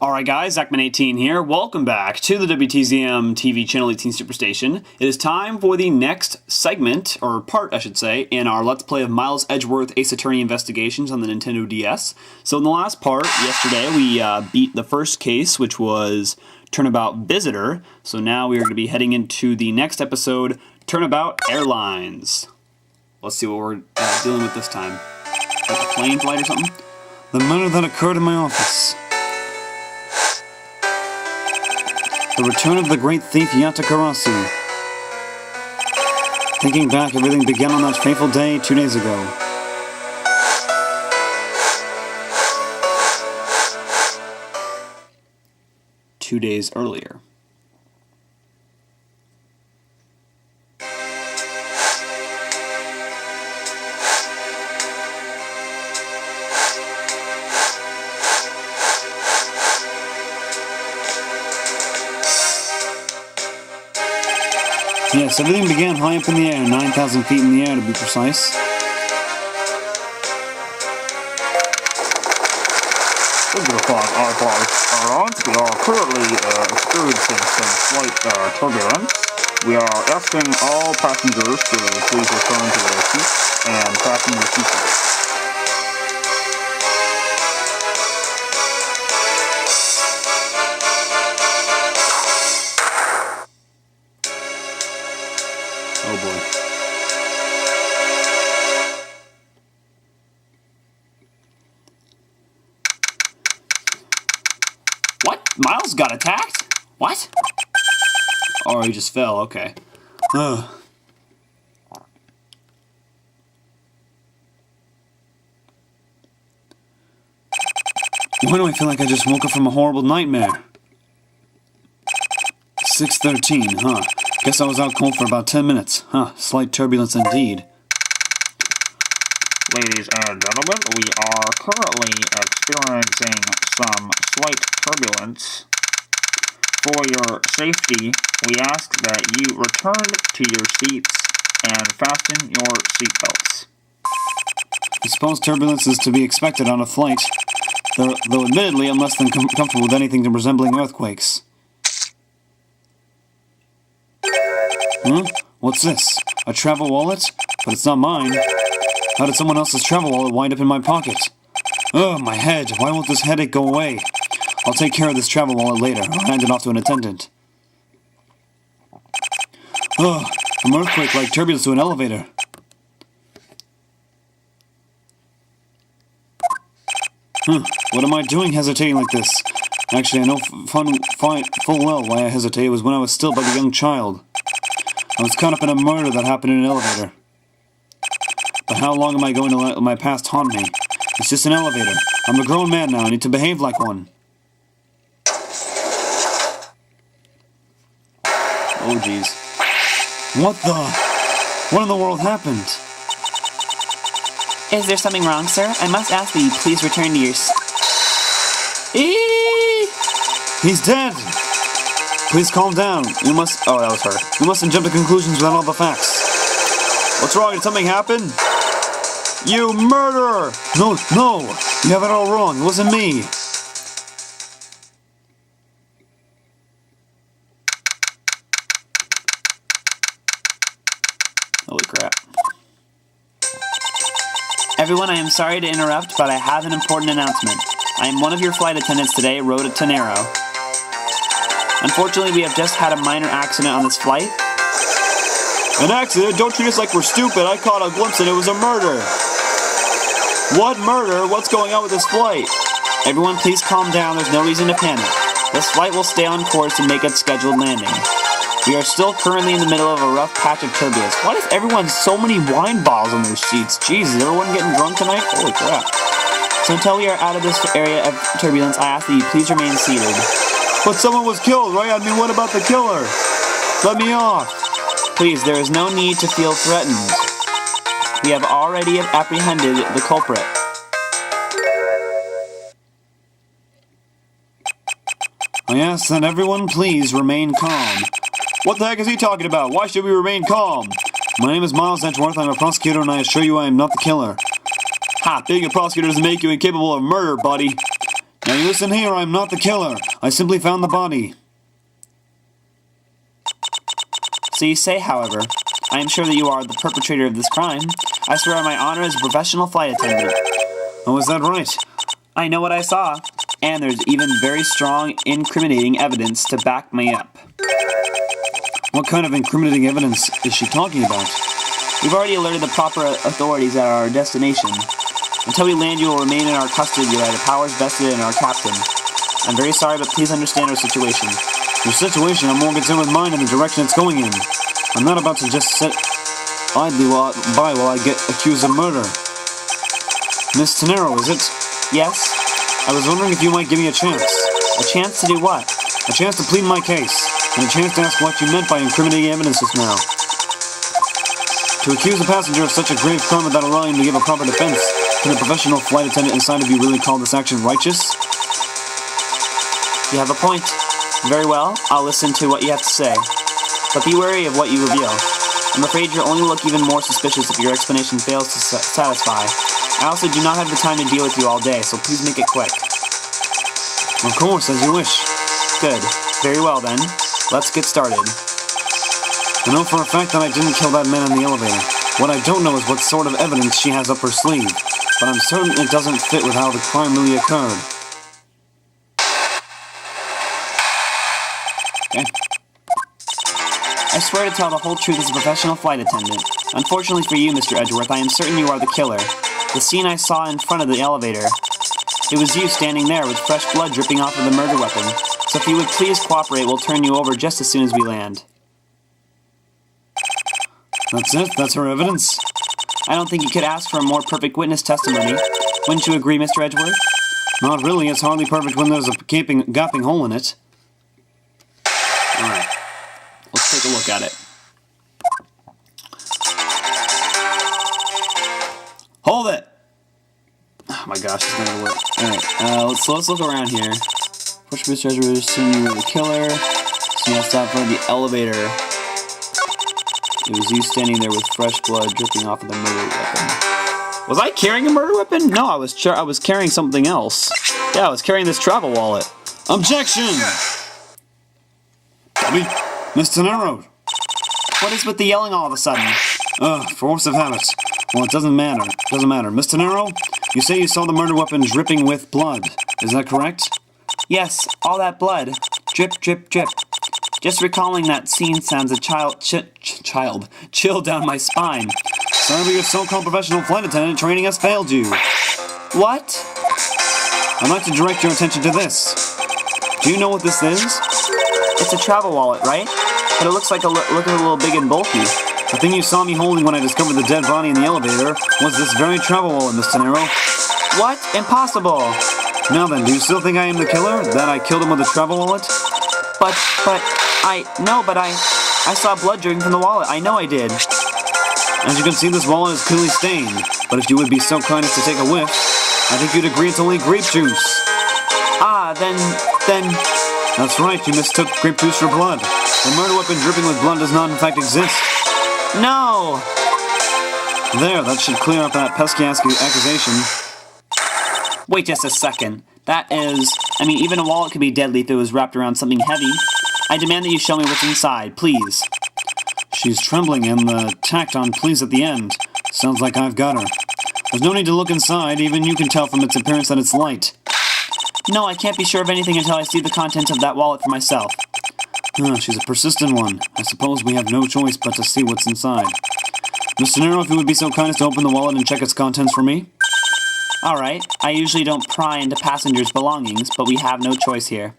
Alright guys, Zachman18 here. Welcome back to the WTZM TV channel 18 Superstation. It is time for the next segment, or part I should say, in our Let's Play of Miles Edgeworth Ace Attorney Investigations on the Nintendo DS. So in the last part, yesterday, we beat the first case, which was Turnabout Visitor. So now we are going to be heading into the next episode, Turnabout Airlines. Let's see what we're dealing with this time. Like a plane flight or something? The murder that occurred in my office. The return of the great thief Yatakarasu. Thinking back, everything began on that fateful day 2 days ago. Two days earlier. Yes, everything began high up in the air, 9,000 feet in the air to be precise. We are currently experiencing some slight turbulence. We are asking all passengers to please return to their seats and fasten your seatbelts. Oh boy. What? Miles got attacked? What? Oh, he just fell, okay. Ugh. Why do I feel like I just woke up from a horrible nightmare? 6:13, huh? Guess I was out cold for about 10 minutes. Huh, slight turbulence indeed. Ladies and gentlemen, we are currently experiencing some slight turbulence. For your safety, we ask that you return to your seats and fasten your seatbelts. I suppose turbulence is to be expected on a flight, though admittedly I'm less than comfortable with anything resembling earthquakes. Huh? What's this? A travel wallet? But it's not mine. How did someone else's travel wallet wind up in my pocket? Ugh, my head. Why won't this headache go away? I'll take care of this travel wallet later. I'll hand it off to an attendant. Ugh, an earthquake like turbulence to an elevator. What am I doing hesitating like this? Actually, I know full well why I hesitated. It was when I was still but a young child. I was caught up in a murder that happened in an elevator. But how long am I going to let my past haunt me? It's just an elevator. I'm a grown man now. I need to behave like one. Oh, jeez. What in the world happened? Is there something wrong, sir? I must ask that you please return to your He's dead! Please calm down. You must... Oh, that was her. You mustn't jump to conclusions without all the facts. What's wrong? Did something happen? You murderer! No! You have it all wrong. It wasn't me. Holy crap. Everyone, I am sorry to interrupt, but I have an important announcement. I am one of your flight attendants today, Rhoda Tenero. Unfortunately, we have just had a minor accident on this flight. An accident? Don't treat us like we're stupid. I caught a glimpse and it was a murder. What murder? What's going on with this flight? Everyone, please calm down. There's no reason to panic. This flight will stay on course and make its scheduled landing. We are still currently in the middle of a rough patch of turbulence. Why does everyone so many wine bottles on their seats? Jeez, is everyone getting drunk tonight? Holy crap. So until we are out of this area of turbulence, I ask that you please remain seated. But someone was killed, right? I mean, what about the killer? Let me off. Please, there is no need to feel threatened. We have already apprehended the culprit. I ask that everyone please remain calm. What the heck is he talking about? Why should we remain calm? My name is Miles Edgeworth. I'm a prosecutor, and I assure you I am not the killer. Ha! Being a prosecutor doesn't make you incapable of murder, buddy. Now you listen here, I'm not the killer. I simply found the body. So you say, however. I am sure that you are the perpetrator of this crime. I swear on my honor as a professional flight attendant. Oh, is that right? I know what I saw. And there's even very strong, incriminating evidence to back me up. What kind of incriminating evidence is she talking about? We've already alerted the proper authorities at our destination. Until we land, you will remain in our custody by the powers vested in our captain. I'm very sorry, but please understand our situation. Your situation, I'm more concerned with mine and the direction it's going in. I'm not about to just sit idly by while I get accused of murder. Miss Tenero, is it? Yes? I was wondering if you might give me a chance. A chance to do what? A chance to plead my case, and a chance to ask what you meant by incriminating evidence just now. To accuse a passenger of such a grave crime without allowing him to give a proper defense, can a professional flight attendant inside of you really call this action righteous? You have a point. Very well, I'll listen to what you have to say. But be wary of what you reveal. I'm afraid you'll only look even more suspicious if your explanation fails to satisfy. I also do not have the time to deal with you all day, so please make it quick. Of course, as you wish. Good. Very well then. Let's get started. I know for a fact that I didn't kill that man in the elevator. What I don't know is what sort of evidence she has up her sleeve, but I'm certain it doesn't fit with how the crime really occurred. Okay. I swear to tell the whole truth as a professional flight attendant. Unfortunately for you, Mr. Edgeworth, I am certain you are the killer. The scene I saw in front of the elevator, it was you standing there with fresh blood dripping off of the murder weapon. So if you would please cooperate, we'll turn you over just as soon as we land. That's it? That's her evidence? I don't think you could ask for a more perfect witness testimony. Wouldn't you agree, Mr. Edgeworth? Not really. It's hardly perfect when there's a gaping hole in it. Alright. Let's take a look at it. Hold it! Oh my gosh, it's not gonna work. Alright, let's look around here. Push Mr. Edgeworth, assume you were the killer. So you stop in front of the elevator. It was you standing there with fresh blood dripping off of the murder weapon. Was I carrying a murder weapon? No, I was carrying something else. Yeah, I was carrying this travel wallet. Objection! Dummy. Miss Tenero. What is with the yelling all of a sudden? Force of habit. Well, it doesn't matter. Miss Tenero, you say you saw the murder weapon dripping with blood. Is that correct? Yes, all that blood. Drip, drip, drip. Just recalling that scene sounds a chill down my spine. Sorry, but your so-called professional flight attendant training has failed you. What? I'd like to direct your attention to this. Do you know what this is? It's a travel wallet, right? But it looks like looking a little big and bulky. The thing you saw me holding when I discovered the dead body in the elevator was this very travel wallet, Miss Tenero. What? Impossible! Now then, do you still think I am the killer? That I killed him with a travel wallet? But I saw blood dripping from the wallet. I know I did. As you can see, this wallet is clearly stained. But if you would be so kind as to take a whiff, I think you'd agree it's only grape juice. Ah, then... That's right, you mistook grape juice for blood. The murder weapon dripping with blood does not in fact exist. No! There, that should clear up that pesky accusation. Wait just a second. Even a wallet could be deadly if it was wrapped around something heavy. I demand that you show me what's inside, please. She's trembling, and the tacked on please at the end. Sounds like I've got her. There's no need to look inside, even you can tell from its appearance that it's light. No, I can't be sure of anything until I see the contents of that wallet for myself. She's a persistent one. I suppose we have no choice but to see what's inside. Miss Tenero, if you would be so kind as to open the wallet and check its contents for me. Alright, I usually don't pry into passengers' belongings, but we have no choice here.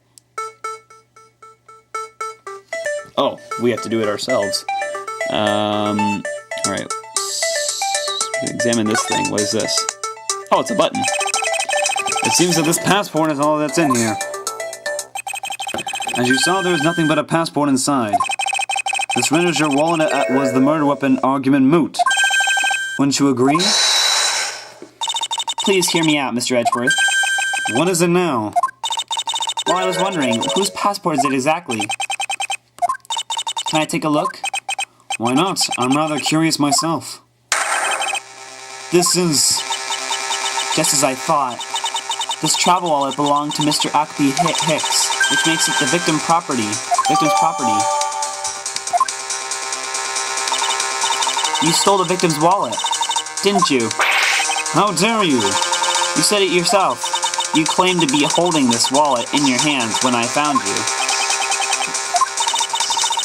Oh, we have to do it ourselves. Alright. Examine this thing. What is this? Oh, it's a button. It seems that this passport is all that's in here. As you saw, there is nothing but a passport inside. This renders your wallet was the murder weapon argument moot. Wouldn't you agree? Please hear me out, Mr. Edgeworth. What is it now? Well, I was wondering, whose passport is it exactly? Can I take a look? Why not? I'm rather curious myself. This is... Just as I thought. This travel wallet belonged to Mr. Ackley Hicks, which makes it the victim's property. You stole the victim's wallet, didn't you? How dare you? You said it yourself. You claimed to be holding this wallet in your hands when I found you.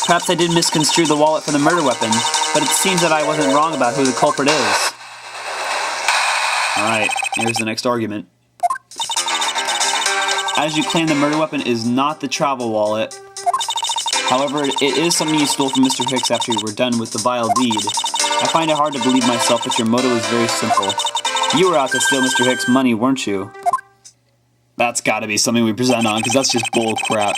Perhaps I did misconstrue the wallet for the murder weapon, but it seems that I wasn't wrong about who the culprit is. Alright, here's the next argument. As you claim, the murder weapon is not the travel wallet. However, it is something you stole from Mr. Hicks after you were done with the vile deed. I find it hard to believe myself, but your motive is very simple. You were out to steal Mr. Hicks' money, weren't you? That's gotta be something we present on, because that's just bull crap.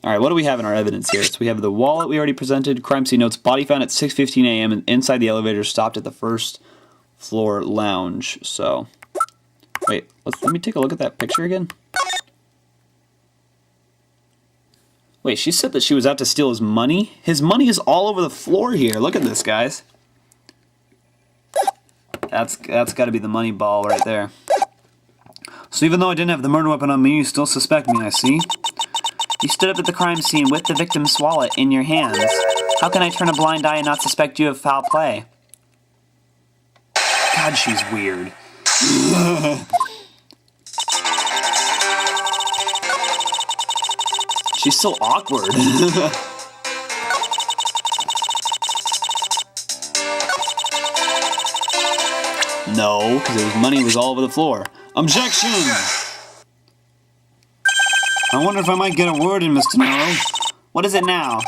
Alright, what do we have in our evidence here? So we have the wallet we already presented, crime scene notes, body found at 6:15 a.m. and inside the elevator, stopped at the first floor lounge. So, wait, let me take a look at that picture again. Wait, she said that she was out to steal his money? His money is all over the floor here. Look at this, guys. That's got to be the money ball right there. So even though I didn't have the murder weapon on me, you still suspect me, I see. You stood up at the crime scene with the victim's wallet in your hands. How can I turn a blind eye and not suspect you of foul play? God, she's weird. She's so awkward. No, because his money was all over the floor. Objection! I wonder if I might get a word in, Miss Tenero. What is it now?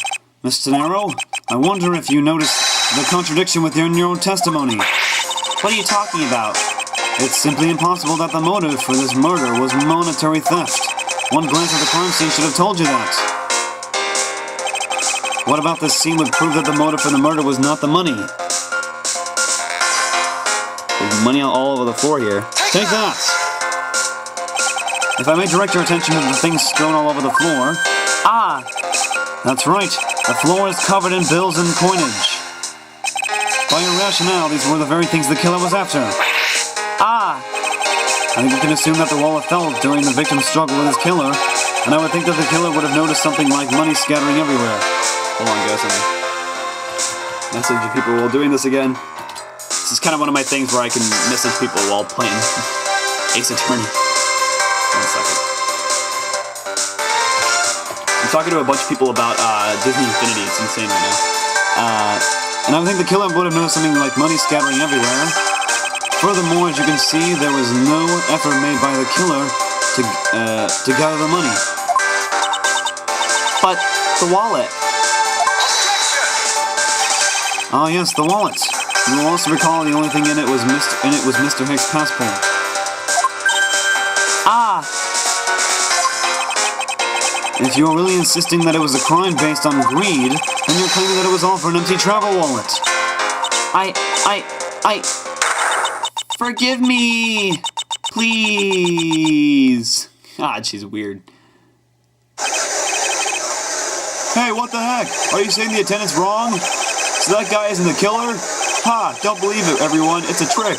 Miss Tenero, I wonder if you noticed the contradiction within your own testimony. What are you talking about? It's simply impossible that the motive for this murder was monetary theft. One glance at the crime scene should have told you that. What about this scene would prove that the motive for the murder was not the money? There's money all over the floor here. Take that! If I may direct your attention to the things strewn all over the floor. Ah! That's right. The floor is covered in bills and coinage. By your rationale, these were the very things the killer was after. Ah! I think you can assume that the wallet fell during the victim's struggle with his killer, and I would think that the killer would have noticed something like money scattering everywhere. Hold on, guys. Message people while doing this again. This is kind of one of my things where I can message people while playing Ace Attorney. 1 second. I'm talking to a bunch of people about Disney Infinity. It's insane right now. And I would think the killer would have noticed something like money scattering everywhere. Furthermore, as you can see, there was no effort made by the killer to gather the money. But the wallet. Ah, yes, the wallet. You will also recall the only thing in it was Mr. Hicks' passport. Ah! If you are really insisting that it was a crime based on greed, then you're claiming that it was all for an empty travel wallet. Forgive me! Please! God, she's weird. Hey, what the heck? Are you saying the attendant's wrong? So that guy isn't the killer? Ha! Don't believe it, everyone. It's a trick.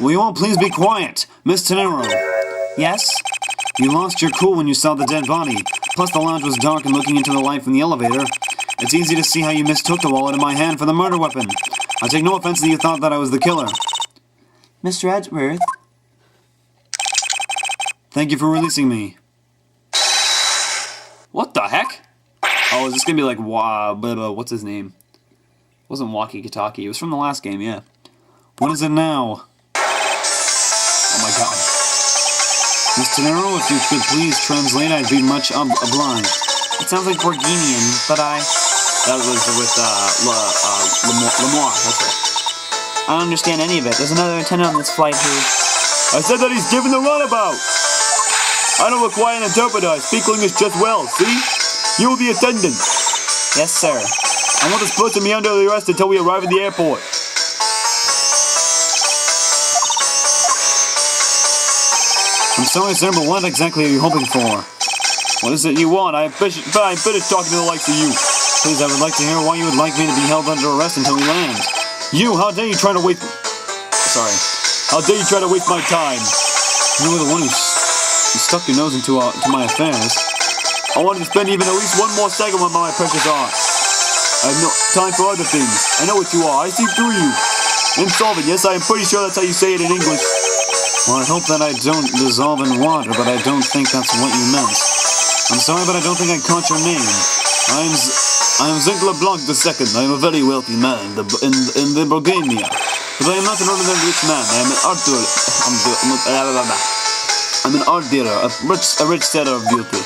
Will you all please be quiet? Miss Tenero. Yes? You lost your cool when you saw the dead body. Plus the lounge was dark and looking into the light from the elevator. It's easy to see how you mistook the wallet in my hand for the murder weapon. I take no offense that you thought that I was the killer. Mr. Edgeworth? Thank you for releasing me. What the heck? Oh, is this gonna be like what's his name? It wasn't Walkie Kitaki. It was from the last game, yeah. What is it now? Oh my god. Miss Tenero, if you could please translate, I'd be much obliged. It sounds like Borginian, but That was with Lemoire, that's right. I don't understand any of it. There's another attendant on this flight who... I said that he's giving the runabout! I don't require an interpreter. I speak English just well, see? You will be attendant. Yes, sir. I want this person to be under arrest until we arrive at the airport. I'm sorry, sir, but what exactly are you hoping for? What is it you want? I'm finished talking to the likes of you. Please, I would like to hear why you would like me to be held under arrest until we land. You, how dare you try to wait... Sorry. How dare you try to waste my time? You were the one who stuck your nose into my affairs. I wanted to spend even at least one more second with my precious aunt. I have no time for other things. I know what you are. I see through you. Insolvent, yes, I am pretty sure that's how you say it in English. Well, I hope that I don't dissolve in water, but I don't think that's what you meant. I'm sorry, but I don't think I caught your name. I am Zinkler Blanc II. I am a very wealthy man in the Bohemia. But I am not an ordinary rich man. I am an art dealer. I'm an art dealer, a rich setter of beauty.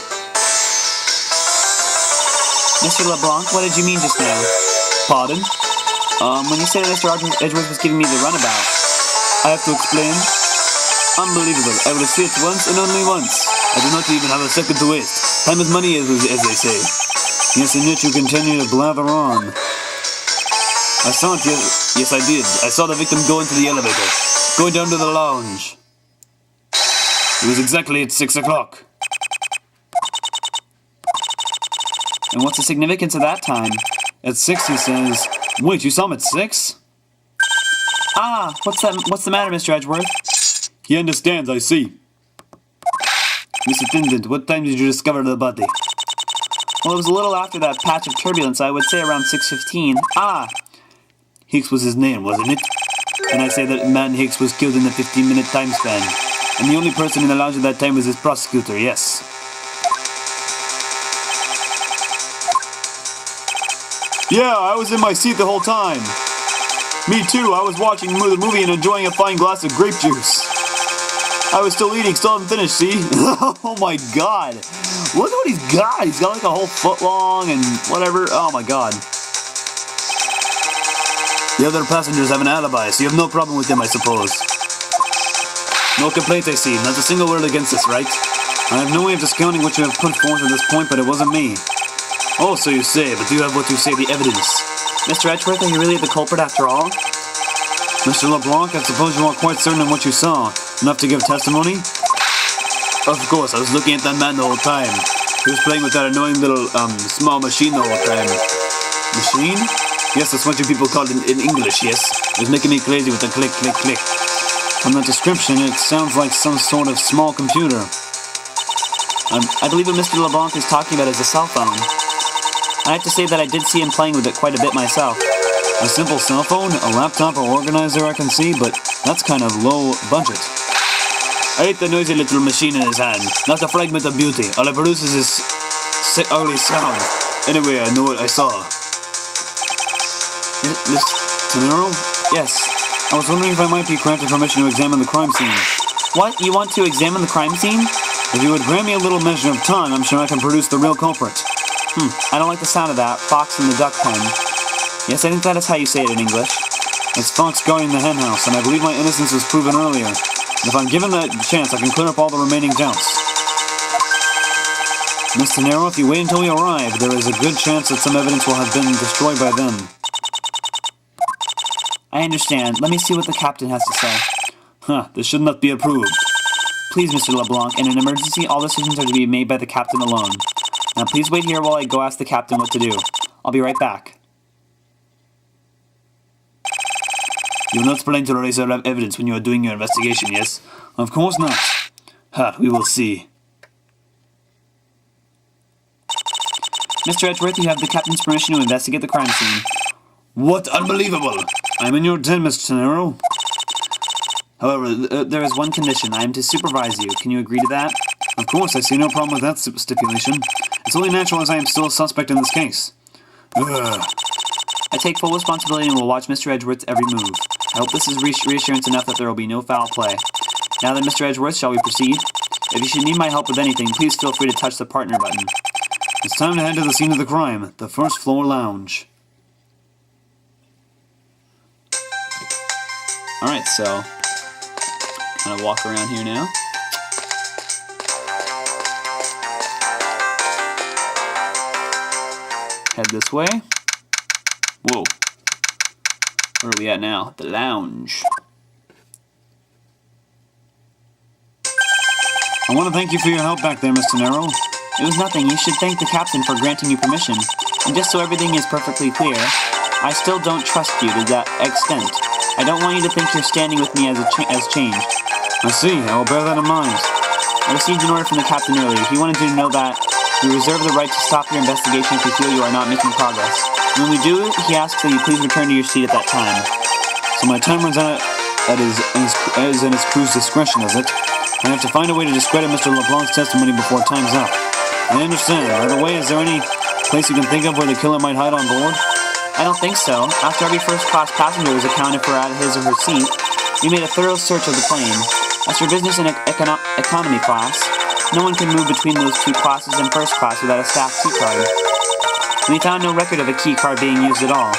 Mr. LeBlanc, what did you mean just now? Pardon? When you said that Mr. Edgeworth was giving me the runabout. I have to explain. Unbelievable. I will say it once and only once. I do not even have a second to waste. Time is money, as they say. Yes, and yet you continue to blather on. I saw it, yes I did. I saw the victim go into the elevator, going down to the lounge. It was exactly at 6 o'clock. And what's the significance of that time? At 6, he says, wait, you saw him at 6? Ah, what's the matter, Mr. Edgeworth? He understands, I see. Miss Attendant, what time did you discover the body? Well, it was a little after that patch of turbulence, I would say around 6:15. Ah! Hicks was his name, wasn't it? And I say that man Hicks was killed in the 15-minute time span. And the only person in the lounge at that time was his prosecutor, yes. Yeah, I was in my seat the whole time. Me too, I was watching the movie and enjoying a fine glass of grape juice. I was still eating, still haven't finished, see? Oh my god. Look at what he's got. He's got like a whole foot long and whatever. Oh my god. The other passengers have an alibi, so you have no problem with them, I suppose. No complaint, I see. Not a single word against us, right? I have no way of discounting what you have put forth at this point, but it wasn't me. Oh, so you say, but do you have what you say, the evidence? Mr. Edgeworth, are you really the culprit after all? Mr. LeBlanc, I suppose you are quite certain of what you saw. Enough to give testimony? Of course, I was looking at that man the whole time. He was playing with that annoying little, small machine the whole time. Machine? Yes, that's what you people call it in English, yes. It was making me crazy with the click, click, click. From that description, it sounds like some sort of small computer. I believe what Mr. LeBlanc is talking about is a cell phone. I have to say that I did see him playing with it quite a bit myself. A simple cell phone, a laptop or organizer I can see, but that's kind of low budget. I hate the noisy little machine in his hand. Not a fragment of beauty. All it produces is ugly sound. Anyway, I know what I saw. Miss Tenero? Yes. I was wondering if I might be granted permission to examine the crime scene. What? You want to examine the crime scene? If you would grant me a little measure of time, I'm sure I can produce the real culprit. I don't like the sound of that. Fox and the duck pen. Yes, I think that is how you say it in English. It's Fox guarding the henhouse, and I believe my innocence was proven earlier. And if I'm given that chance, I can clear up all the remaining doubts. Miss Tenero, if you wait until we arrive, there is a good chance that some evidence will have been destroyed by then. I understand. Let me see what the captain has to say. This should not be approved. Please, Mr. LeBlanc, in an emergency, all decisions are to be made by the captain alone. Now, please wait here while I go ask the captain what to do. I'll be right back. You're not planning to erase our evidence when you are doing your investigation, yes? Of course not. We will see. Mr. Edgeworth, you have the captain's permission to investigate the crime scene. What unbelievable! I'm in your den, Mr. Tenero. However, there is one condition. I am to supervise you. Can you agree to that? Of course, I see no problem with that stipulation. It's only natural as I am still a suspect in this case. I take full responsibility and will watch Mr. Edgeworth's every move. I hope this is reassurance enough that there will be no foul play. Now then, Mr. Edgeworth, shall we proceed? If you should need my help with anything, please feel free to touch the partner button. It's time to head to the scene of the crime, the first floor lounge. Alright, so kind of walk around here now. Head this way. Whoa. Where are we at now? The lounge. I want to thank you for your help back there, Mr. Nero. It was nothing. You should thank the captain for granting you permission. And just so everything is perfectly clear, I still don't trust you to that extent. I don't want you to think your standing with me has changed. I see. I will bear that in mind. I received an order from the captain earlier. He wanted you to know that we reserve the right to stop your investigation if we feel you are not making progress. When we do, he asks that you please return to your seat at that time. So my time runs out at his crew's discretion, is it? I have to find a way to discredit Mr. LeBlanc's testimony before time's up. I understand. Right away, is there any place you can think of where the killer might hide on board? I don't think so. After every first-class passenger was accounted for at his or her seat, we made a thorough search of the plane. As for business and economy class, no one can move between those two classes in first class without a staff key card. We found no record of a key card being used at all.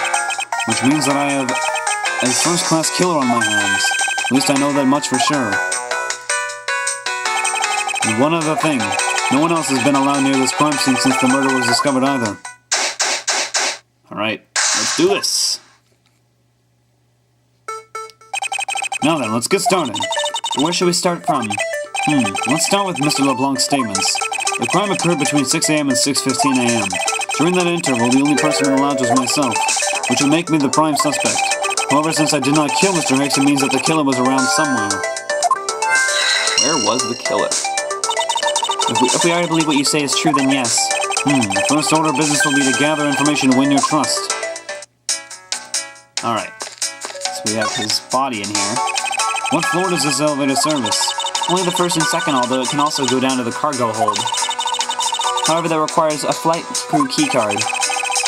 Which means that I have a first-class killer on my hands. At least I know that much for sure. And one other thing. No one else has been allowed near this crime scene since the murder was discovered either. Alright, let's do this. Now then, let's get started. Where should we start from? Let's start with Mr. LeBlanc's statements. The crime occurred between 6 a.m. and 6:15 a.m. During that interval, the only person in the lounge was myself, which would make me the prime suspect. However, since I did not kill Mr. Hicks, it means that the killer was around somewhere. Where was the killer? If we are to believe what you say is true, then yes. The first order of business will be to gather information to win your trust. Alright. So we have his body in here. What floor does this elevator service? Only the first and second, although it can also go down to the cargo hold. However, that requires a flight crew key card.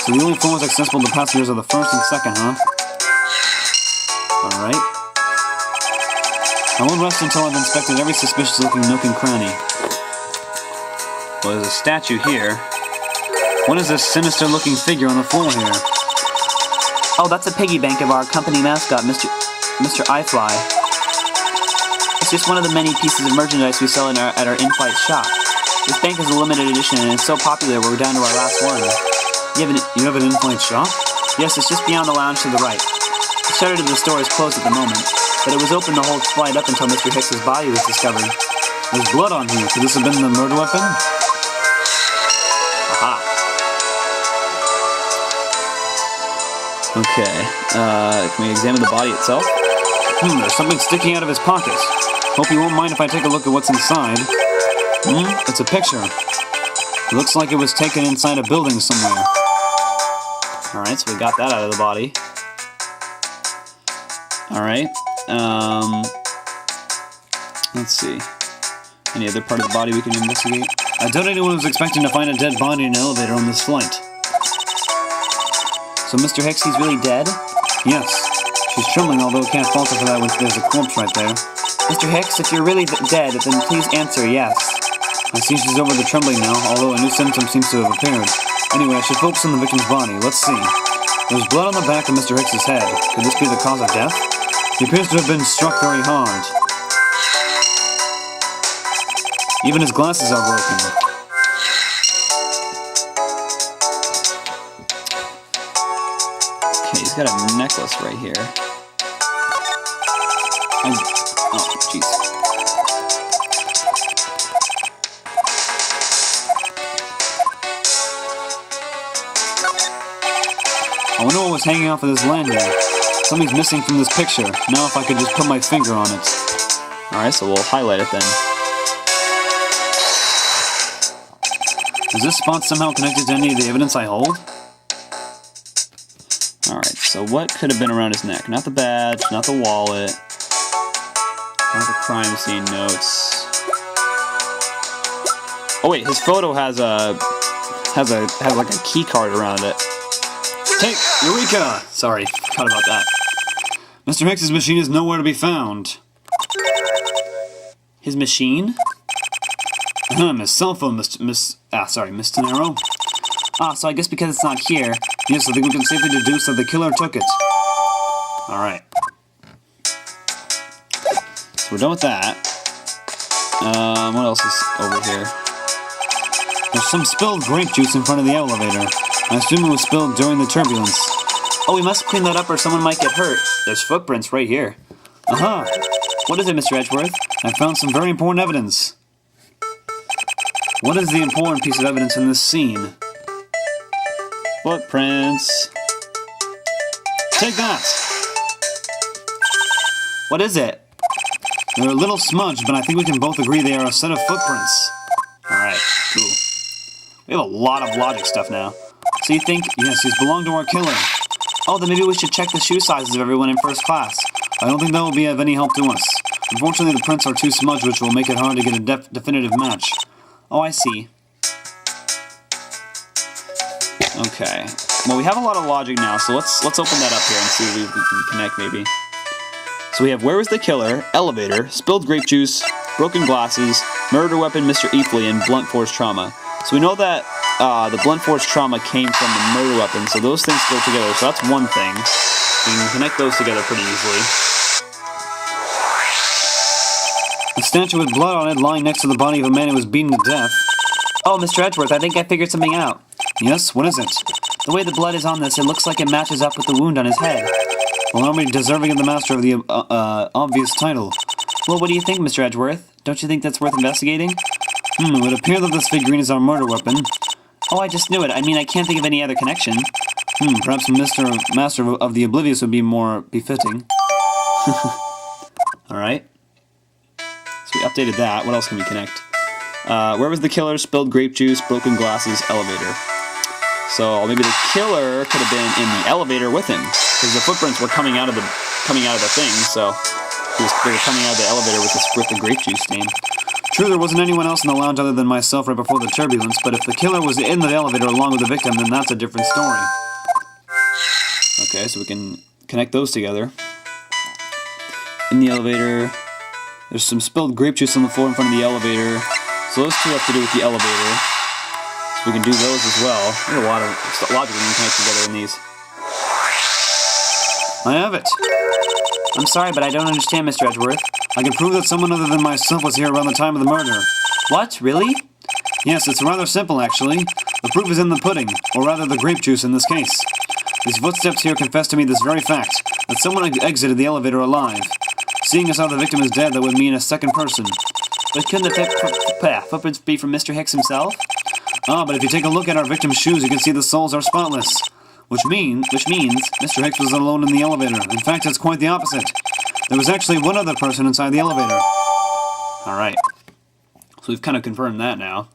So the only floors accessible to passengers are the first and second, huh? Alright. I won't rest until I've inspected every suspicious-looking nook and cranny. Well, there's a statue here. What is this sinister-looking figure on the floor here? Oh, that's a piggy bank of our company mascot, Mr. iFly. It's just one of the many pieces of merchandise we sell at our in-flight shop. This bank is a limited edition, and it's so popular we're down to our last one. You have an in-flight shop? Yes, it's just beyond the lounge to the right. The shutter to the store is closed at the moment, but it was open the whole flight up until Mr. Hicks's body was discovered. There's blood on here. Could this have been the murder weapon? Aha. Okay. Can we examine the body itself? There's something sticking out of his pocket. Hope you won't mind if I take a look at what's inside. It's a picture. It looks like it was taken inside a building somewhere. Alright, so we got that out of the body. Alright. Let's see. Any other part of the body we can investigate? I doubt anyone was expecting to find a dead body in an elevator on this flight. So Mr. Hicks, he's really dead? Yes. She's trembling, although can't falter for that when there's a corpse right there. Mr. Hicks, if you're really dead, then please answer yes. I see she's over the trembling now, although a new symptom seems to have appeared. Anyway, I should focus on the victim's body. Let's see. There's blood on the back of Mr. Hicks's head. Could this be the cause of death? He appears to have been struck very hard. Even his glasses are broken. Okay, he's got a necklace right here. Oh, jeez. I wonder what was hanging off of this lanyard. Something's missing from this picture. Now if I could just put my finger on it. Alright, so we'll highlight it then. Is this spot somehow connected to any of the evidence I hold? Alright, so what could have been around his neck? Not the badge, not the wallet, not the crime scene notes. Oh wait, his photo has like a key card around it. Hey, Eureka! Sorry, forgot about that. Mr. Hicks's machine is nowhere to be found. His machine? His cell phone, Miss Tenero. So I guess because it's not here. Yes, I think we can safely deduce that the killer took it. Alright. So we're done with that. What else is over here? There's some spilled grape juice in front of the elevator. I assume it was spilled during the turbulence. Oh, we must clean that up or someone might get hurt. There's footprints right here. Aha! What is it, Mr. Edgeworth? I found some very important evidence. What is the important piece of evidence in this scene? Footprints. Take that! What is it? They're a little smudged, but I think we can both agree they are a set of footprints. Alright, cool. We have a lot of logic stuff now. So you think... Yes, these belong to our killer. Oh, then maybe we should check the shoe sizes of everyone in first class. I don't think that will be of any help to us. Unfortunately, the prints are too smudged, which will make it hard to get a definitive match. Oh, I see. Okay. Well, we have a lot of logic now, so let's open that up here and see if we can connect maybe. So we have where was the killer, elevator, spilled grape juice, broken glasses, murder weapon, Mr. Eathley, and blunt force trauma. So we know that the blunt force trauma came from the murder weapon, so those things go together. So that's one thing. We can connect those together pretty easily. A statue with blood on it lying next to the body of a man who was beaten to death. Oh, Mr. Edgeworth, I think I figured something out. Yes, what is it? The way the blood is on this, it looks like it matches up with the wound on his head. Well, are we deserving of the master of the obvious title? Well, what do you think, Mr. Edgeworth? Don't you think that's worth investigating? It would appear that this figurine is our murder weapon. Oh, I just knew it. I mean, I can't think of any other connection. Perhaps Master of the Oblivious would be more befitting. Alright. So we updated that. What else can we connect? Where was the killer? Spilled grape juice, broken glasses, elevator. So maybe the killer could have been in the elevator with him, because the footprints were coming out of the thing. So they were coming out of the elevator with the grape juice stain. True, there wasn't anyone else in the lounge other than myself right before the turbulence, but if the killer was in the elevator along with the victim, then that's a different story. Okay, so we can connect those together. In the elevator, there's some spilled grape juice on the floor in front of the elevator. So those two have to do with the elevator. So we can do those as well. There's a lot of logic we can connect together in these. I have it. I'm sorry, but I don't understand, Mr. Edgeworth. I can prove that someone other than myself was here around the time of the murder. What? Really? Yes, it's rather simple, actually. The proof is in the pudding, or rather the grape juice in this case. These footsteps here confess to me this very fact, that someone exited the elevator alive. Seeing as how the victim is dead, that would mean a second person. But couldn't the footprints be from Mr. Hicks himself? Ah, but if you take a look at our victim's shoes, you can see the soles are spotless. Which means Mr. Hicks was alone in the elevator. In fact, it's quite the opposite. There was actually one other person inside the elevator. Alright. So we've kind of confirmed that now.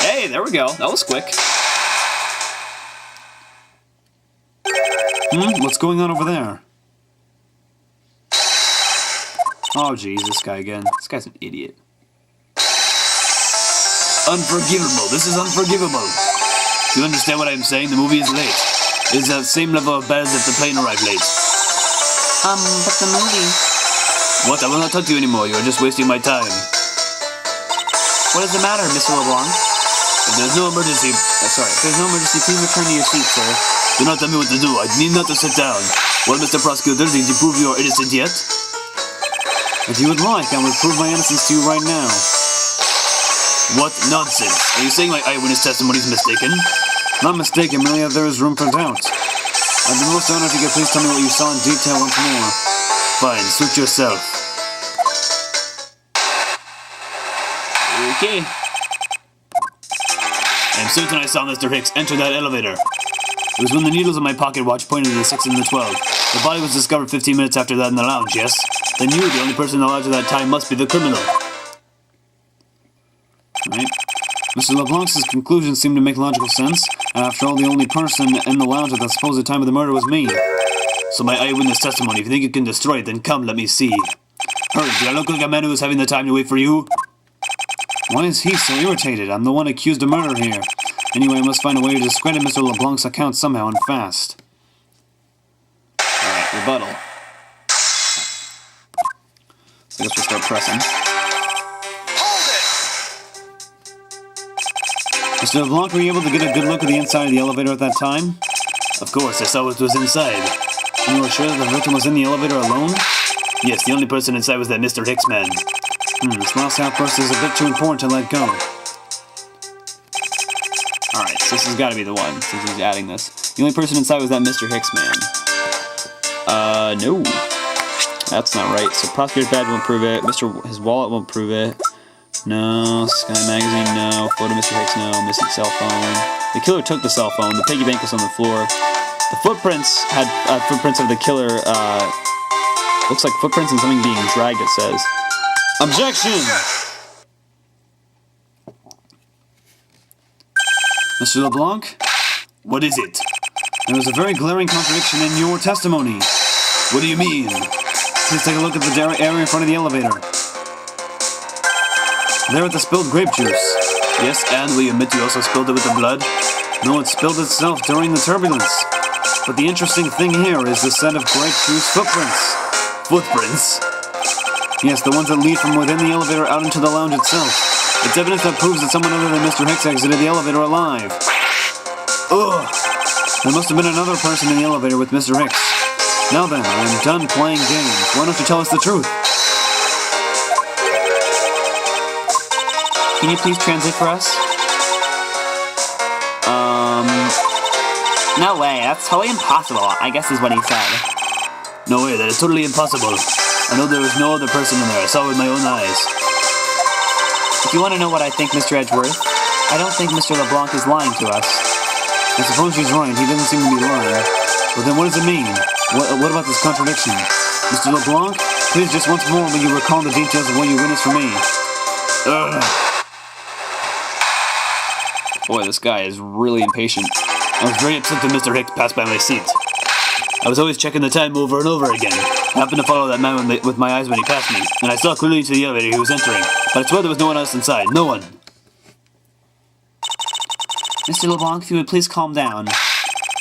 Hey, there we go. That was quick. What's going on over there? Oh, geez, this guy again. This guy's an idiot. Unforgivable. This is unforgivable. Do you understand what I'm saying? The movie is late. It's the same level of bad as if the plane arrived late. But the movie... What? I will not talk to you anymore. You are just wasting my time. What does it matter, Mr. LeBlanc? If there's no emergency... If there's no emergency, please return to your seat, sir. Do not tell me what to do. I need not to sit down. Well, Mr. Prosecutor, did you prove you are innocent yet? If you would like, I would prove my innocence to you right now. What nonsense. Are you saying my eyewitness testimony is mistaken? Not mistaken, merely that there is room for doubt. I'd be most honored if you could please tell me what you saw in detail once more. Fine, suit yourself. Okay. I'm certain I saw Mr. Hicks enter that elevator. It was when the needles in my pocket watch pointed to the 6 and the 12. The body was discovered 15 minutes after that in the lounge, yes? Then you, the only person in the lounge at that time, must be the criminal. Right. Mr. LeBlanc's conclusions seem to make logical sense. After all, the only person in the lounge at the supposed time of the murder was me. So my eyewitness testimony, if you think you can destroy it, then come, let me see. Hurry, do I look like a man who is having the time to wait for you? Why is he so irritated? I'm the one accused of murder here. Anyway, I must find a way to discredit Mr. LeBlanc's account somehow and fast. Alright, rebuttal. So I guess we'll start pressing. Mr. LeBlanc, were you able to get a good look at the inside of the elevator at that time? Of course, I saw what was inside. And you were sure that the victim was in the elevator alone? Yes, the only person inside was that Mr. Hicks man. This last outburst is a bit too important to let go. Alright, so this has got to be the one, since he's adding this. The only person inside was that Mr. Hicks man. No. That's not right. So prosecutor's badge won't prove it. His wallet won't prove it. No. Sky magazine, no. Photo Mr. Hicks, no. Missing cell phone. The killer took the cell phone. The piggy bank was on the floor. The footprints had footprints of the killer Looks like footprints and something being dragged, it says. Objection! Mr. LeBlanc? What is it? There is a very glaring contradiction in your testimony. What do you mean? Please take a look at the area in front of the elevator. There at the spilled grape juice. Yes, and we admit you also spilled it with the blood? No, it spilled itself during the turbulence. But the interesting thing here is the set of grape juice footprints. Footprints? Yes, the ones that lead from within the elevator out into the lounge itself. It's evidence that proves that someone other than Mr. Hicks exited the elevator alive. Ugh! There must have been another person in the elevator with Mr. Hicks. Now then, I'm done playing games. Why don't you tell us the truth? Can you please translate for us? No way, that's totally impossible, I guess is what he said. No way, that is totally impossible. I know there was no other person in there. I saw it with my own eyes. If you want to know what I think, Mr. Edgeworth, I don't think Mr. LeBlanc is lying to us. I suppose she's right, he doesn't seem to be lying. But then what does it mean? What about this contradiction? Mr. LeBlanc, please just once more will you recall the details of what you witnessed for me? Ugh. Boy, this guy is really impatient. I was very upset that Mr. Hicks passed by my seat. I was always checking the time over and over again. I happened to follow that man with my eyes when he passed me, and I saw clearly into the elevator he was entering. But I swear there was no one else inside. No one. Mr. LeBlanc, if you would please calm down.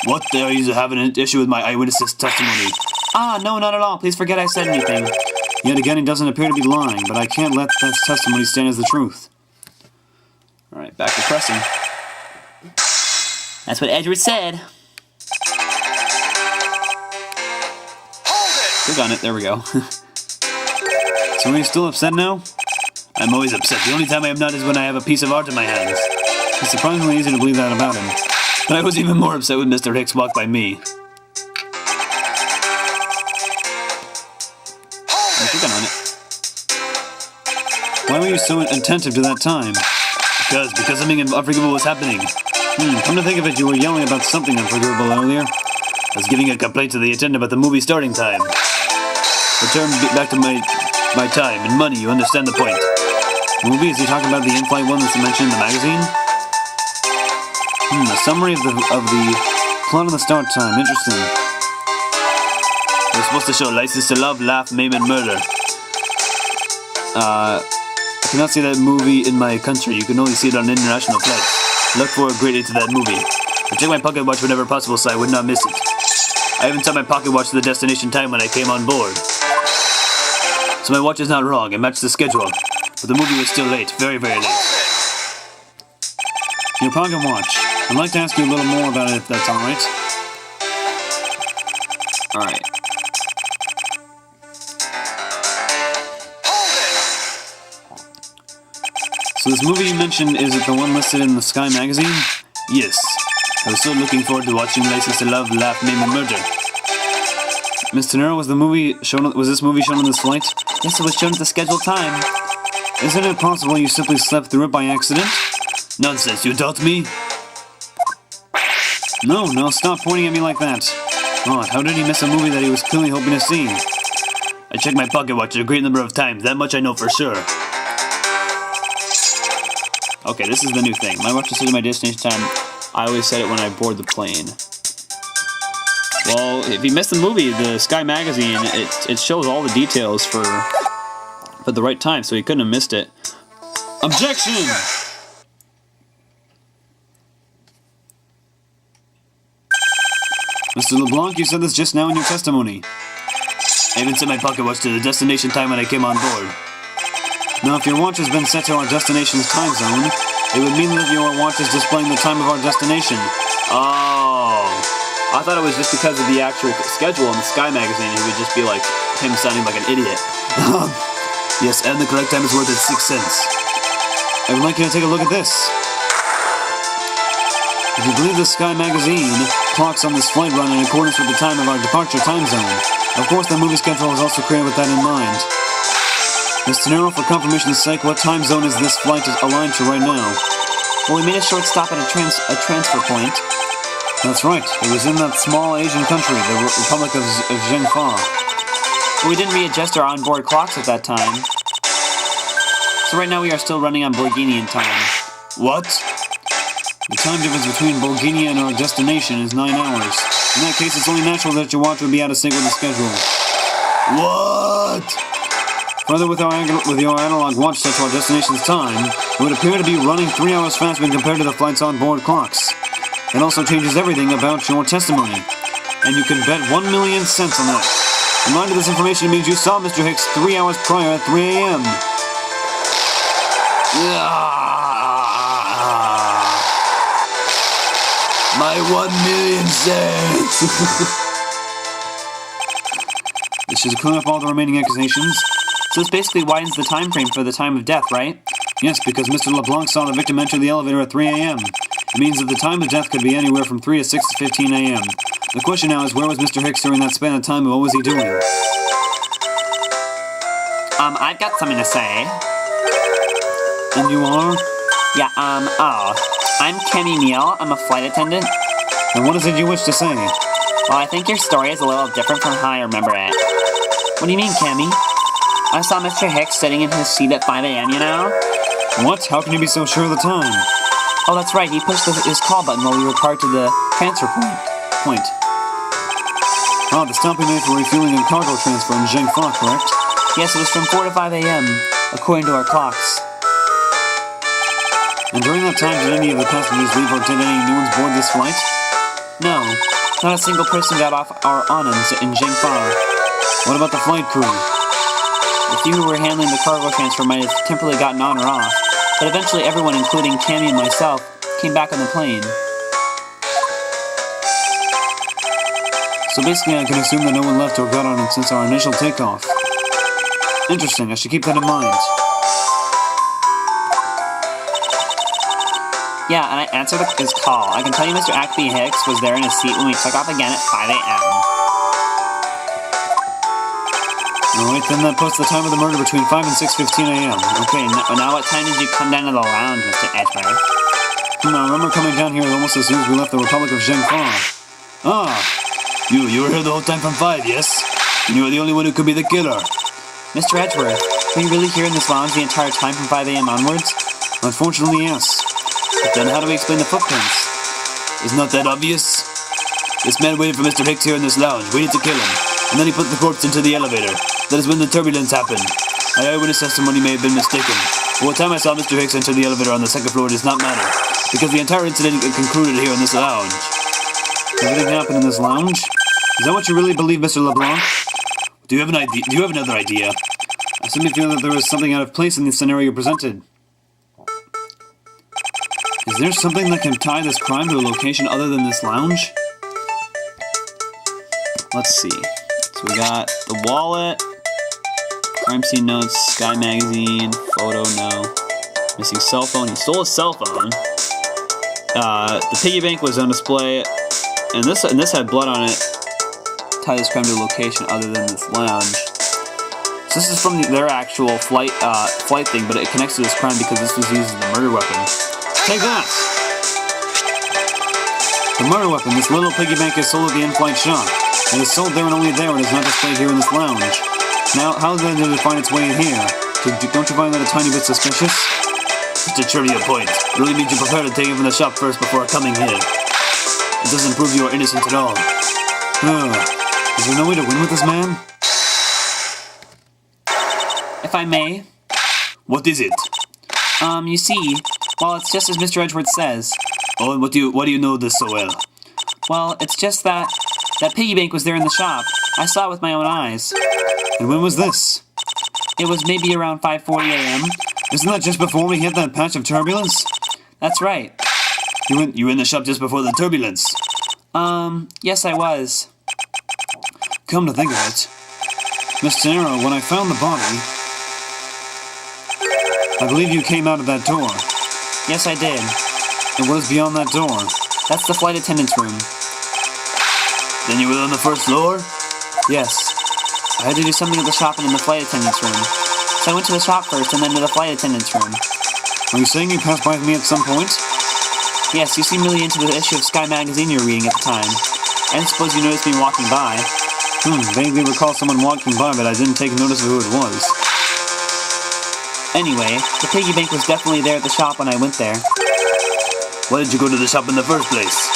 What? Are you having an issue with my eyewitness's testimony? No, not at all. Please forget I said anything. Yet again, he doesn't appear to be lying, but I can't let that testimony stand as the truth. Alright, back to pressing. That's what Edgeworth said. Click on it. There we go. So are you still upset now? I'm always upset. The only time I am not is when I have a piece of art in my hands. It's surprisingly easy to believe that about him. But I was even more upset when Mr. Hicks walked by me. I'm clicking on it. Why were you so attentive to that time? Because something unforgivable was happening. Come to think of it, you were yelling about something unforgivable earlier. I was giving a complaint to the attendant about the movie starting time. Return back to my time and money, you understand the point. Movie? Is he talking about the in-flight one that's mentioned in the magazine? A summary of the plot of the start time. Interesting. We're supposed to show License to Love, Laugh, Maim, and Murder. I cannot see that movie in my country. You can only see it on international flights. Look forward greatly to that movie. I check my pocket watch whenever possible so I would not miss it. I even set my pocket watch to the destination time when I came on board. So my watch is not wrong. It matched the schedule. But the movie was still late. Very, very late. Your pocket watch. I'd like to ask you a little more about it if that's alright. Alright. So this movie you mentioned, is it the one listed in the Sky magazine? Yes. I was so looking forward to watching License to Love, Laugh, Maim, and Murder. Miss Tenero, was this movie shown on this flight? Yes, it was shown at the scheduled time. Isn't it possible you simply slept through it by accident? Nonsense, you doubt me? No, stop pointing at me like that. Odd, how did he miss a movie that he was clearly hoping to see? I checked my pocket watch a great number of times, that much I know for sure. Okay, this is the new thing. My watch decides my destination time. I always set it when I board the plane. Well, if you missed the movie, the Sky magazine, it shows all the details for the right time, so you couldn't have missed it. Objection! Mr. LeBlanc, you said this just now in your testimony. I even set my pocket watch to the destination time when I came on board. Now, if your watch has been set to our destination's time zone, it would mean that your watch is displaying the time of our destination. Oh. I thought it was just because of the actual schedule in the Sky magazine. It would just be like him sounding like an idiot. Yes, and the correct time is worth it 6 cents. I would like you to take a look at this. If you believe the Sky magazine, clocks on this flight run in accordance with the time of our departure time zone. Of course, the movie schedule is also created with that in mind. Ms. Tenero, for confirmation's sake, what time zone is this flight aligned to right now? Well, we made a short stop at a transfer point. That's right. It was in that small Asian country, the Republic of Zhengfa. But we didn't readjust our onboard clocks at that time. So right now we are still running on Borginian time. What? The time difference between Bulgaria and our destination is 9 hours. In that case, it's only natural that your watch would be out of sync with the schedule. What? Further, with your analog watch set to our destination's time, it would appear to be running 3 hours faster when compared to the flight's onboard clocks. It also changes everything about your testimony. And you can bet 1,000,000 cents on that. In light of this information, it means you saw Mr. Hicks 3 hours prior at 3 a.m. My 1,000,000 cents! This should clear up all the remaining accusations. So this basically widens the time frame for the time of death, right? Yes, because Mr. LeBlanc saw the victim enter the elevator at 3 a.m. It means that the time of death could be anywhere from 3 to 6:15 a.m. The question now is, where was Mr. Hicks during that span of time and what was he doing? I've got something to say. And you are? Yeah, I'm Kemi Neal. I'm a flight attendant. And what is it you wish to say? Well, I think your story is a little different from how I remember it. What do you mean, Kemi? I saw Mr. Hicks sitting in his seat at 5 a.m., you know? What? How can you be so sure of the time? Oh, that's right. He pushed his call button while we were parked to the transfer point. Ah, the stop we made for refueling and cargo transfer in Zhengfa, correct? Yes, it was from 4 to 5 a.m., according to our clocks. And during that time, did any of the passengers leave or did any new ones board this flight? No, not a single person got off or on in Zhengfa. What about the flight crew? The few who were handling the cargo transfer might have temporarily gotten on or off, but eventually everyone, including Cammy and myself, came back on the plane. So basically I can assume that no one left or got on it since our initial takeoff. Interesting, I should keep that in mind. Yeah, and I answered his call. I can tell you Mr. Ackby Hicks was there in his seat when we took off again at 5 a.m. Alright, then that puts the time of the murder between 5 and 6:15 a.m. Okay, now what time did you come down to the lounge, Mr. Edgeworth? I remember coming down here almost as soon as we left the Republic of Zhengfa. Ah, you were here the whole time from 5, yes? And you were the only one who could be the killer. Mr. Edgeworth, were you really here in this lounge the entire time from 5 a.m. onwards? Unfortunately, yes. But then how do we explain the footprints? Isn't that obvious? This man waited for Mr. Hicks here in this lounge, waited to kill him, and then he put the corpse into the elevator. That is when the turbulence happened. My eyewitness testimony may have been mistaken, but what time I saw Mr. Hicks enter the elevator on the second floor does not matter, because the entire incident concluded here in this lounge. Everything happened in this lounge? Is that what you really believe, Mr. LeBlanc? Do you have an idea? Do you have another idea? I simply feel that there is something out of place in the scenario presented. Is there something that can tie this crime to a location other than this lounge? Let's see. So we got the wallet, crime scene notes, Sky magazine, photo, no. Missing cell phone. He stole a cell phone. The piggy bank was on display, and this had blood on it. Tie this crime to a location other than this lounge. So this is from their actual flight thing, but it connects to this crime because this was used as a murder weapon. Take that! The murder weapon, this little piggy bank is sold at the in-flight shop. It is sold there and only there, and is not displayed here in this lounge. Now, how then did it find its way in here? Don't you find that a tiny bit suspicious? Just a trivia point. It really means you prefer to take it from the shop first before coming here. It doesn't prove you are innocent at all. Is there no way to win with this man? If I may. What is it? You see, well, it's just as Mr. Edgeworth says. Oh, and what do you know this so well? Well, it's just that piggy bank was there in the shop. I saw it with my own eyes. And when was this? It was maybe around 5:40 a.m. Isn't that just before we hit that patch of turbulence? That's right. You were in the shop just before the turbulence? Yes, I was. Come to think of it, Miss Tanero, when I found the body, I believe you came out of that door. Yes, I did. And what is beyond that door? That's the flight attendant's room. Then you were on the first floor? Yes. I had to do something at the shop and in the flight attendant's room. So I went to the shop first and then to the flight attendant's room. Are you saying you passed by me at some point? Yes, you seemed really into the issue of Sky magazine you were reading at the time. I didn't suppose you noticed me walking by. Vaguely recall someone walking by, but I didn't take notice of who it was. Anyway, the piggy bank was definitely there at the shop when I went there. Why did you go to the shop in the first place?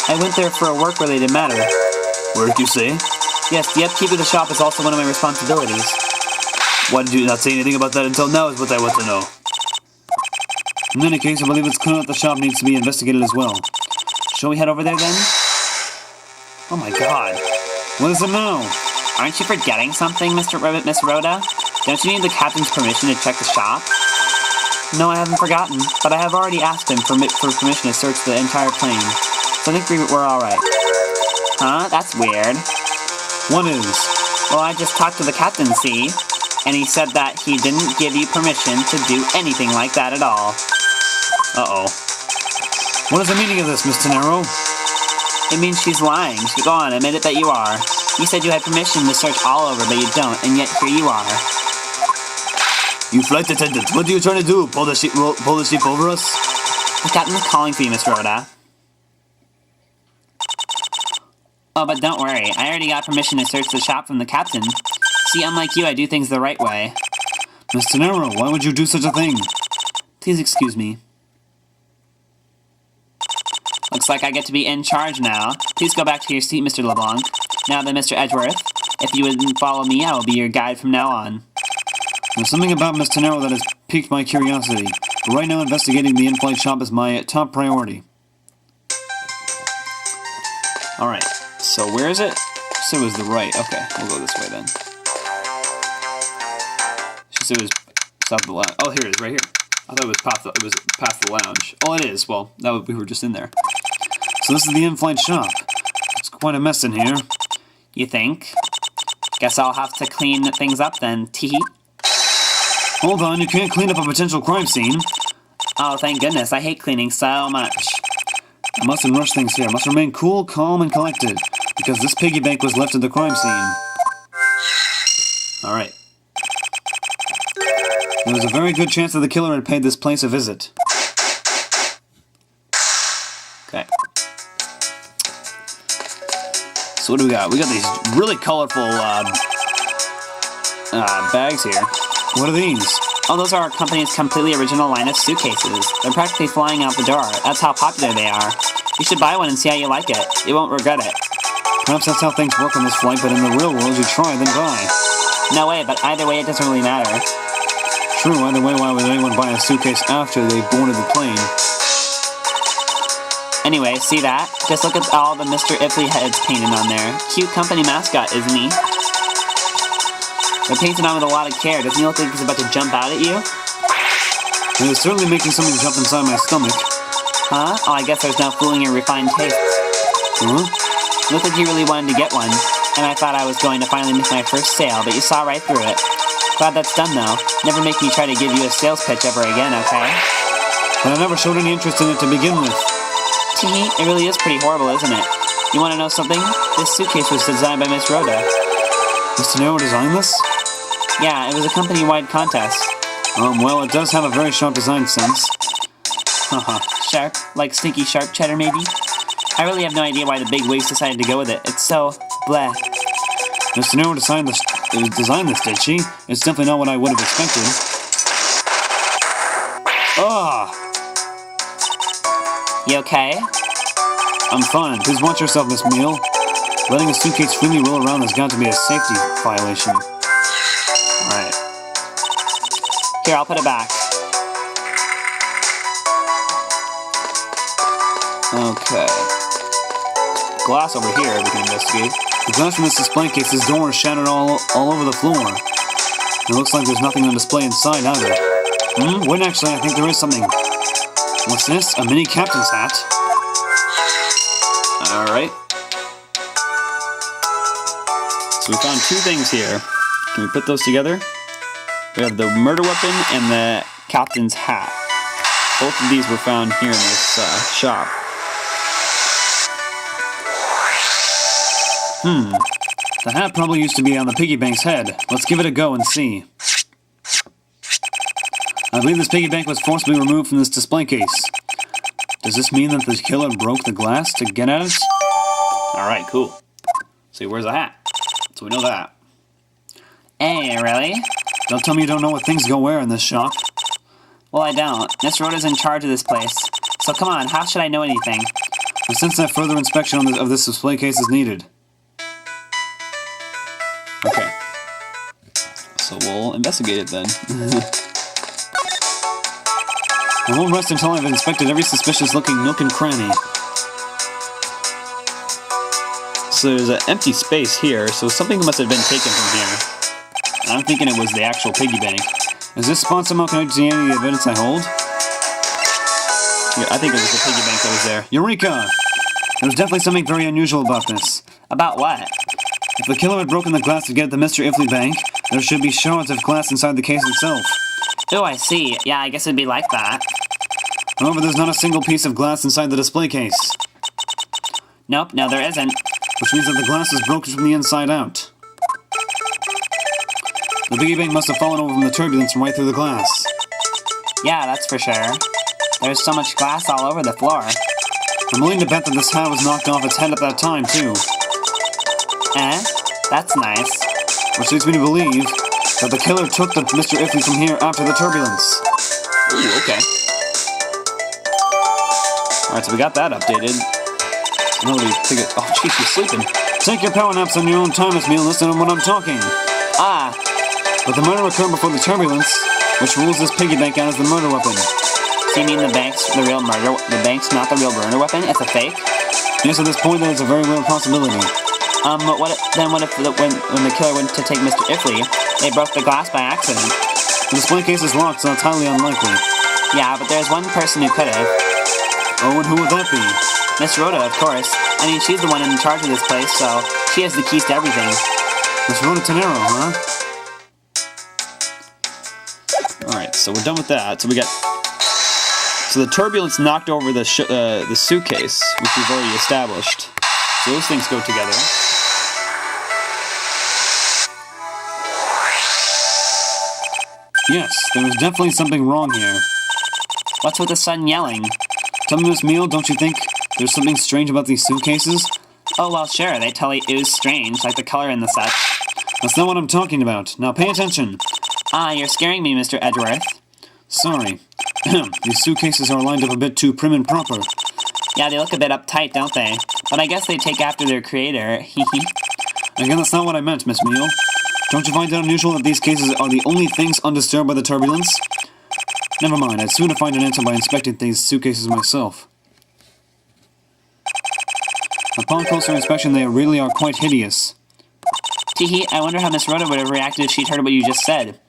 I went there for a work-related matter. Work, you say? Yes, the upkeep of the shop is also one of my responsibilities. Why did you not say anything about that until now is what I want to know. In any case, I believe it's clear that the shop needs to be investigated as well. Shall we head over there then? Oh my god. What is it now? Aren't you forgetting something, Miss Rhoda? Don't you need the captain's permission to check the shop? No, I haven't forgotten, but I have already asked him for permission to search the entire plane. So I think we're alright. Huh? That's weird. What is? Well, I just talked to the captain, see? And he said that he didn't give you permission to do anything like that at all. Uh-oh. What is the meaning of this, Miss Tenero? It means she's lying. Go on, admit it that you are. You said you had permission to search all over, but you don't, and yet here you are. You flight attendant, what are you trying to do? Pull the ship over us? The captain's calling for you, Miss Rhoda. Oh, but don't worry. I already got permission to search the shop from the captain. See, unlike you, I do things the right way. Miss Tenero, why would you do such a thing? Please excuse me. Looks like I get to be in charge now. Please go back to your seat, Mr. LeBlanc. Now then, Mr. Edgeworth, if you would follow me, I will be your guide from now on. There's something about Miss Tenero that has piqued my curiosity, but right now investigating the in-flight shop is my top priority. Alright, so where is it? So it was the right. Okay, we'll go this way then. She said it was south of the lounge. Oh, here it is, right here. I thought it was past the lounge. Oh, it is. Well, we were just in there. So this is the in-flight shop. It's quite a mess in here. You think? Guess I'll have to clean things up then, tee. Hold on, you can't clean up a potential crime scene. Oh, thank goodness. I hate cleaning so much. I mustn't rush things here. I must remain cool, calm, and collected, because this piggy bank was left at the crime scene. Alright. There was a very good chance that the killer had paid this place a visit. Okay. So what do we got? We got these really colorful bags here. What are these? Oh, those are our company's completely original line of suitcases. They're practically flying out the door. That's how popular they are. You should buy one and see how you like it. You won't regret it. Perhaps that's how things work on this flight, but in the real world, you try, then buy. No way, but either way, it doesn't really matter. True, either way, why would anyone buy a suitcase after they boarded the plane? Anyway, see that? Just look at all the Mr. Ipley heads painted on there. Cute company mascot, isn't he? They're painted on with a lot of care. Doesn't he look like he's about to jump out at you? It is certainly making something jump inside my stomach. Huh? Oh, I guess there's no fooling your refined tastes. Huh? Looked like you really wanted to get one, and I thought I was going to finally make my first sale, but you saw right through it. Glad that's done, though. Never make me try to give you a sales pitch ever again, okay? But I never showed any interest in it to begin with. Tee, it really is pretty horrible, isn't it? You want to know something? This suitcase was designed by Miss Rhoda. Miss Tenero designed this? Yeah, it was a company-wide contest. Well, it does have a very sharp design sense. Haha, sharp? Like stinky sharp cheddar, maybe? I really have no idea why the big wigs decided to go with it. It's so bleh. Miss Tenero designed this, did she? It's definitely not what I would have expected. Ah! You okay? I'm fine. Please watch yourself, Miss Meal. Letting a suitcase freely roll around has got to be a safety violation. Alright. Here, I'll put it back. Okay. Glass over here we can investigate. The glass from this display case's door is shattered all over the floor. It looks like there's nothing on display inside either. Wait, actually, I think there is something. What's this? A mini captain's hat? Alright. So we found two things here. Can we put those together? We have the murder weapon and the captain's hat. Both of these were found here in this shop. The hat probably used to be on the piggy bank's head. Let's give it a go and see. I believe this piggy bank was forcibly removed from this display case. Does this mean that the killer broke the glass to get at us? Alright, cool. See, where's the hat? So we know that. Hey, really? Don't tell me you don't know what things go where in this shop. Well, I don't. Miss Rhoda's in charge of this place. So come on, how should I know anything? But since that further inspection of this display case is needed. Okay. So we'll investigate it then. I won't rest until I've inspected every suspicious-looking nook and cranny. So there's an empty space here, so something must have been taken from here. And I'm thinking it was the actual piggy bank. Is this spot somehow connected to any of the evidence I hold? Yeah, I think it was the piggy bank that was there. Eureka! There's definitely something very unusual about this. About what? If the killer had broken the glass to get at the Mr. Ifley bank, there should be shards of glass inside the case itself. Oh, I see. Yeah, I guess it'd be like that. However, there's not a single piece of glass inside the display case. Nope, no there isn't. Which means that the glass is broken from the inside out. The piggy bank must have fallen over from the turbulence and right through the glass. Yeah, that's for sure. There's so much glass all over the floor. I'm willing to bet that this hat was knocked off its head at that time, too. That's nice. Which leads me to believe that the killer took the Mr. Ifley from here after the turbulence. Ooh, okay. Alright, so we got that updated. So now we take it. Oh, jeez, she's sleeping. Take your power naps on your own time, Miss Meal. Listen to when I'm talking. Ah, But the murder occurred before the turbulence, which rules this piggy bank out as the murder weapon. so you mean the bank's the real murder? The bank's not the real murder weapon? It's a fake? Yes, at this point, that is a very real possibility. What if when the killer went to take Mr. Ifley, they broke the glass by accident? The display case is locked, so it's highly unlikely. Yeah, but there's one person who could have. Oh, and who would that be? Miss Rhoda, of course. I mean, she's the one in charge of this place, so she has the keys to everything. Miss Rhoda Tenero, huh? Alright, so we're done with that. So we got... So the turbulence knocked over the suitcase, which we've already established. So those things go together. Yes, there is definitely something wrong here. What's with the son yelling? Tell me, Miss Meal, don't you think there's something strange about these suitcases? Oh, well, sure, they totally ooze strange, like the color and the such. That's not what I'm talking about. Now pay attention. Ah, you're scaring me, Mr. Edgeworth. Sorry. These suitcases are lined up a bit too prim and proper. Yeah, they look a bit uptight, don't they? But I guess they take after their creator, hee. Again, that's not what I meant, Miss Meal. Don't you find it unusual that these cases are the only things undisturbed by the turbulence? Never mind, I'd sooner find an answer by inspecting these suitcases myself. Upon closer inspection, they really are quite hideous. Teehee, I wonder how Miss Rhoda would have reacted if she'd heard what you just said.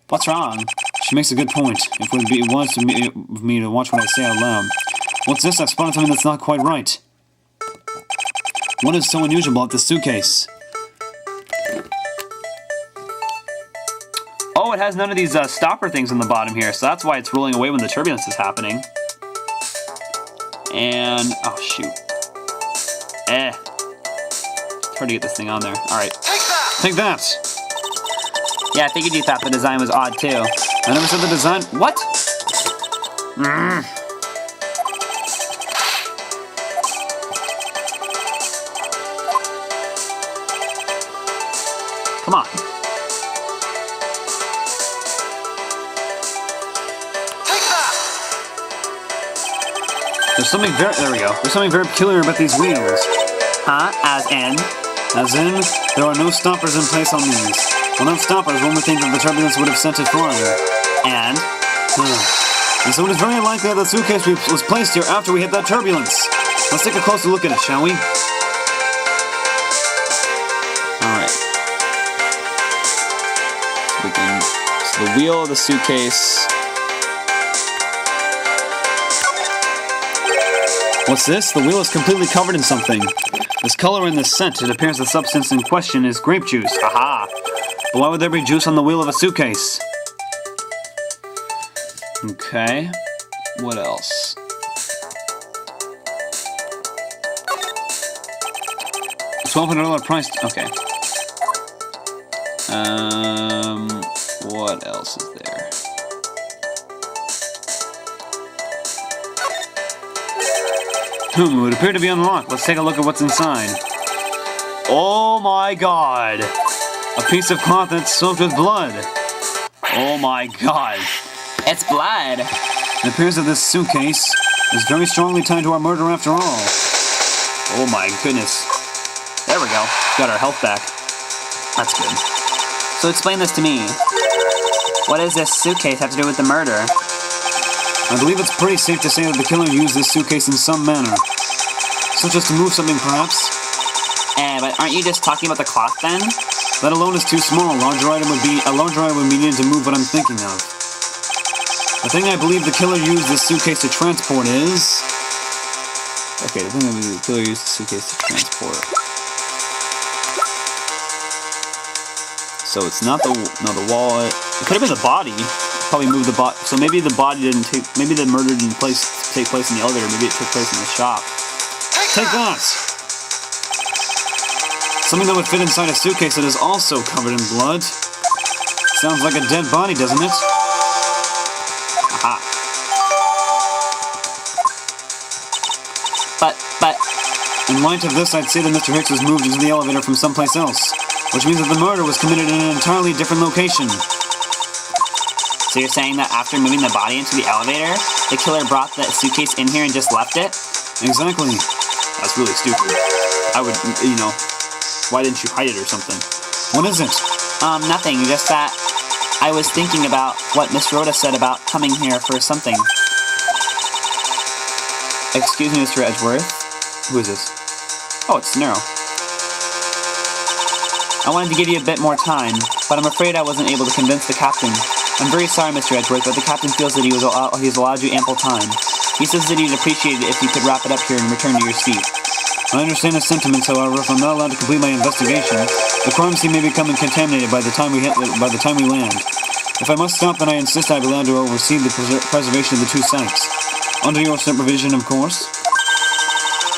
What's wrong? She makes a good point. If it was to me to watch what I say out loud. What's this? I've spotted something that's not quite right. What is so unusual about this suitcase? Oh, it has none of these stopper things on the bottom here, so that's why it's rolling away when the turbulence is happening. And... oh, shoot. It's hard to get this thing on there. Alright. Take that! Yeah, I figured you thought the design was odd, too. I never said the design... What? Come on. There's something very... There we go. There's something very peculiar about these wheels. Huh? As in? As in, there are no stoppers in place on these. Without stoppers, one would think that the turbulence would have sent it flying. And? And so it is very likely that the suitcase was placed here after we hit that turbulence. Let's take a closer look at it, shall we? Alright. So the wheel of the suitcase. What's this? The wheel is completely covered in something. This color and this scent, it appears the substance in question is grape juice. Aha! But why would there be juice on the wheel of a suitcase? Okay. What else? $1,200 price. Okay. What else is there? It would appear to be unlocked. Let's take a look at what's inside. Oh my god. A piece of cloth that's soaked with blood. Oh my god. It's blood. It appears that this suitcase is very strongly tied to our murder after all. Oh my goodness. There we go. Got our health back. That's good. So explain this to me. What does this suitcase have to do with the murder? I believe it's pretty safe to say that the killer used this suitcase in some manner. Such as to move something, perhaps. But aren't you just talking about the cloth then? That alone is too small. A larger item would be needed to move what I'm thinking of. The thing I believe the killer used this suitcase to transport is... Okay, the thing I believe the killer used the suitcase to transport. So it's not the wallet. It could have been the body. Probably moved the body. So maybe the body didn't take. Maybe the murder didn't take place in the elevator. Maybe it took place in the shop. Take that! Something that would fit inside a suitcase that is also covered in blood. Sounds like a dead body, doesn't it? Aha. But... In light of this, I'd say that Mr. Hicks was moved into the elevator from someplace else, which means that the murder was committed in an entirely different location. So you're saying that after moving the body into the elevator, the killer brought the suitcase in here and just left it? Exactly. That's really stupid. I would, why didn't you hide it or something? What is it? Nothing. Just that I was thinking about what Miss Rhoda said about coming here for something. Excuse me, Mr. Edgeworth. Who is this? Oh, it's Nero. I wanted to give you a bit more time, but I'm afraid I wasn't able to convince the captain. I'm very sorry, Mr. Edgeworth, but the captain feels that he's allowed you ample time. He says that he'd appreciate it if you could wrap it up here and return to your seat. I understand his sentiments, however. If I'm not allowed to complete my investigation, the crime scene may become contaminated by the time we land. If I must stop, then I insist I be allowed to oversee the preservation of the two sites. Under your supervision, of course.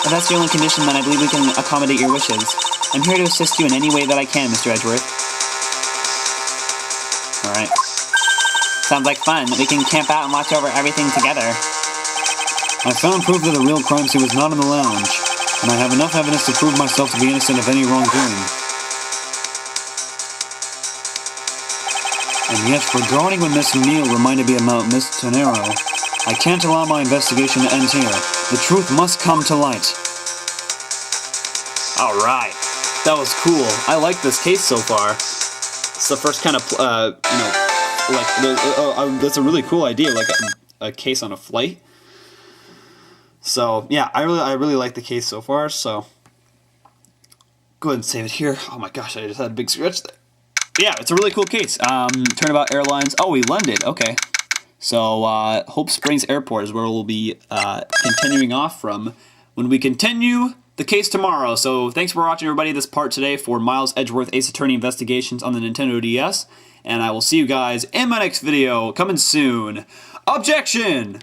If that's the only condition, then I believe we can accommodate your wishes. I'm here to assist you in any way that I can, Mr. Edgeworth. Alright. Sounds like fun. We can camp out and watch over everything together. I found proof that the real crime scene was not in the lounge, and I have enough evidence to prove myself to be innocent of any wrongdoing. And yet, regarding when Miss Neal reminded me about Miss Tenero, I can't allow my investigation to end here. The truth must come to light. Alright. That was cool. I like this case so far. It's the first kind of, that's a really cool idea, like a case on a flight. So yeah, I really like the case so far. So go ahead and save it here. Oh my gosh, I just had a big scratch there. But yeah, it's a really cool case. Turnabout Airlines. Oh, we landed. Okay. So Hope Springs Airport is where we'll be continuing off from when we continue the case tomorrow. So thanks for watching, everybody, this part today for Miles Edgeworth Ace Attorney Investigations on the Nintendo DS. And I will see you guys in my next video coming soon. Objection!